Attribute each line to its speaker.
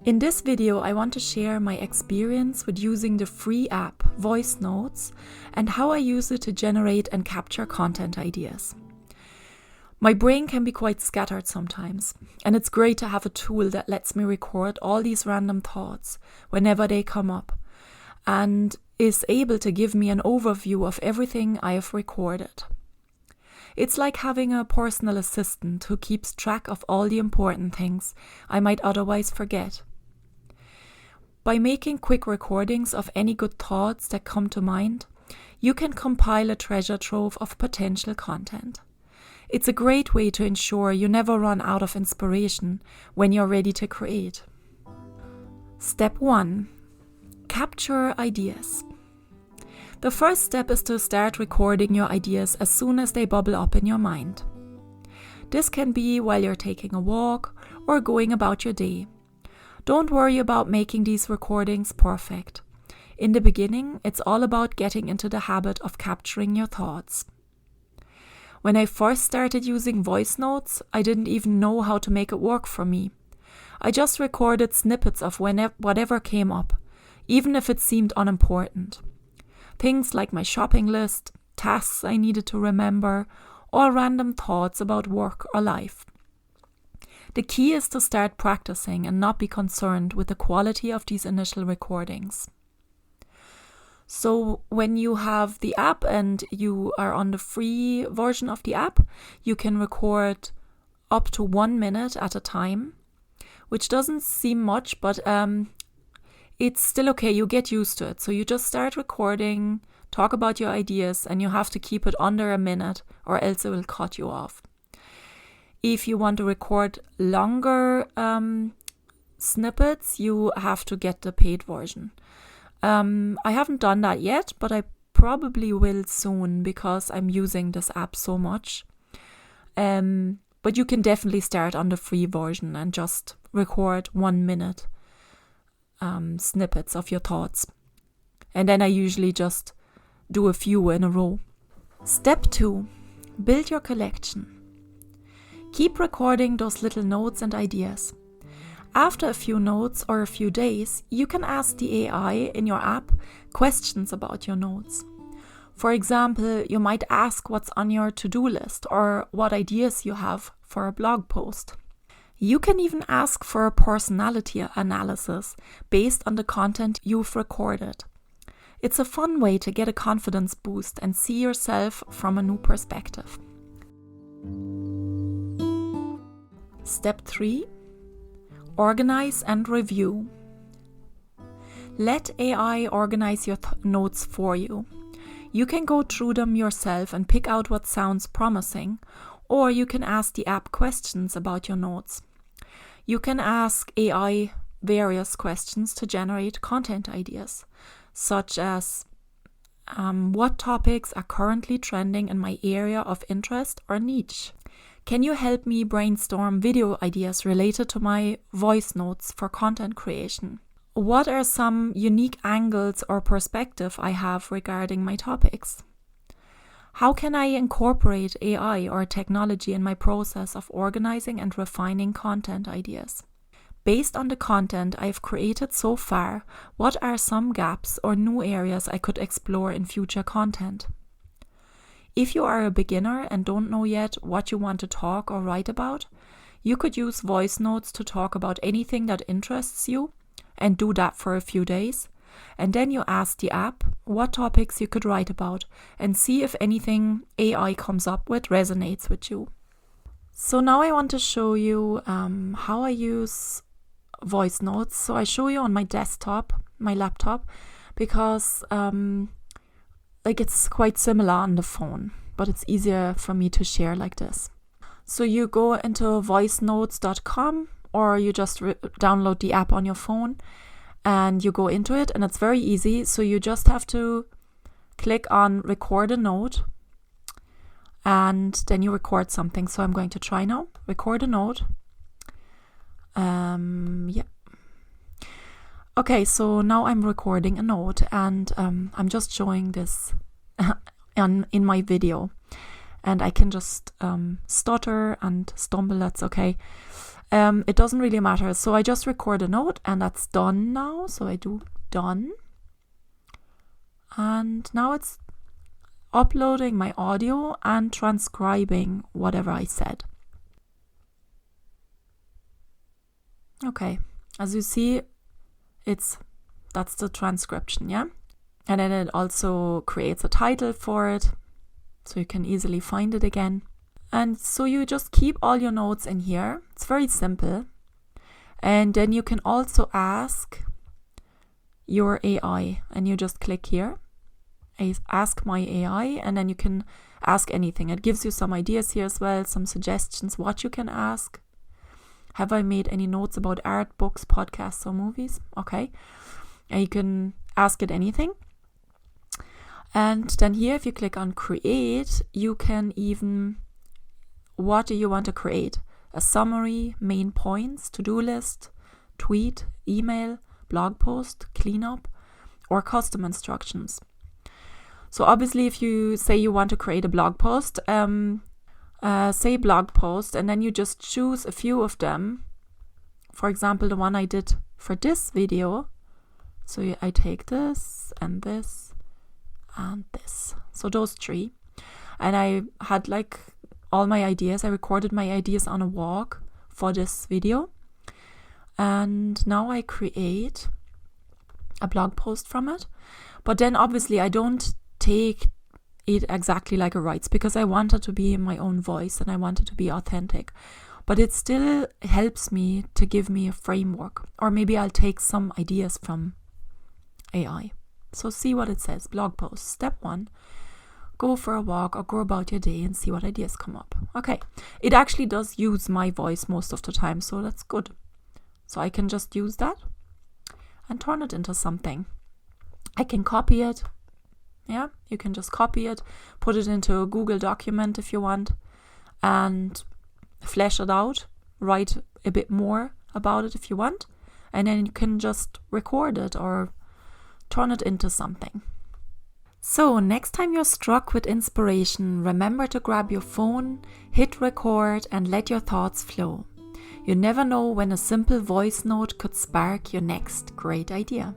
Speaker 1: In this video, I want to share my experience with using the free app Voice Notes and how I use it to generate and capture content ideas. My brain can be quite scattered sometimes, and it's great to have a tool that lets me record all these random thoughts whenever they come up and is able to give me an overview of everything I have recorded. It's like having a personal assistant who keeps track of all the important things I might otherwise forget. By making quick recordings of any good thoughts that come to mind, you can compile a treasure trove of potential content. It's a great way to ensure you never run out of inspiration when you're ready to create. Step 1. Capture ideas. The first step is to start recording your ideas as soon as they bubble up in your mind. This can be while you're taking a walk or going about your day. Don't worry about making these recordings perfect. In the beginning, it's all about getting into the habit of capturing your thoughts. When I first started using voice notes, I didn't even know how to make it work for me. I just recorded snippets of whatever came up, even if it seemed unimportant. Things like my shopping list, tasks I needed to remember, or random thoughts about work or life. The key is to start practicing and not be concerned with the quality of these initial recordings. So when you have the app and you are on the free version of the app, you can record up to 1 minute at a time, which doesn't seem much, but it's still okay. You get used to it. So you just start recording, talk about your ideas, and you have to keep it under a minute or else it will cut you off. If you want to record longer snippets, you have to get the paid version. I haven't done that yet, but I probably will soon because I'm using this app so much. But you can definitely start on the free version and just record 1 minute snippets of your thoughts. And then I usually just do a few in a row. Step 2. Build your collection. Keep recording those little notes and ideas. After a few notes or a few days, you can ask the AI in your app questions about your notes. For example, you might ask what's on your to-do list or what ideas you have for a blog post. You can even ask for a personality analysis based on the content you've recorded. It's a fun way to get a confidence boost and see yourself from a new perspective. Step 3. Organize and review. Let AI organize your notes for you. You can go through them yourself and pick out what sounds promising, or you can ask the app questions about your notes. You can ask AI various questions to generate content ideas, such as what topics are currently trending in my area of interest or niche? Can you help me brainstorm video ideas related to my voice notes for content creation? What are some unique angles or perspective I have regarding my topics? How can I incorporate AI or technology in my process of organizing and refining content ideas? Based on the content I've created so far, what are some gaps or new areas I could explore in future content? If you are a beginner and don't know yet what you want to talk or write about, you could use voice notes to talk about anything that interests you and do that for a few days. And then you ask the app what topics you could write about and see if anything AI comes up with resonates with you. So now I want to show you how I use voice notes. So I show you on my desktop, my laptop, because it's quite similar on the phone, but it's easier for me to share like this. So you go into voicenotes.com or you just download the app on your phone and you go into it, and it's very easy. So you just have to click on record a note and then you record something. So I'm going to try now. Record a note. Okay, so now I'm recording a note and I'm just showing this in my video. And I can just stutter and stumble, that's okay. It doesn't really matter. So I just record a note and that's done now. So I do done. And now it's uploading my audio and transcribing whatever I said. Okay, as you see, that's the transcription, yeah? And then it also creates a title for it, so you can easily find it again. And so you just keep all your notes in here. It's very simple. And then you can also ask your AI, and you just click here, ask my AI, and then you can ask anything. It gives you some ideas here as well, some suggestions what you can ask. Have I made any notes about art, books, podcasts, or movies? Okay. And you can ask it anything. And then here, if you click on create, you can even, what do you want to create? A summary, main points, to-do list, tweet, email, blog post, cleanup, or custom instructions. So obviously, if you say you want to create a blog post, say blog post, and then you just choose a few of them. For example, the one I did for this video. So I take this and this and this. So those 3. And I had like all my ideas. I recorded my ideas on a walk for this video. And now I create a blog post from it. But then obviously I don't take it exactly like it writes, because I want it to be in my own voice and I want it to be authentic. But it still helps me to give me a framework, or maybe I'll take some ideas from AI. So see what it says. Blog post. Step 1, go for a walk or go about your day and see what ideas come up. Okay, it actually does use my voice most of the time, so that's good. So I can just use that and turn it into something. I can copy it. Yeah, you can just copy it, put it into a Google document if you want, and flesh it out, write a bit more about it if you want, and then you can just record it or turn it into something. So next time you're struck with inspiration, remember to grab your phone, hit record, and let your thoughts flow. You never know when a simple voice note could spark your next great idea.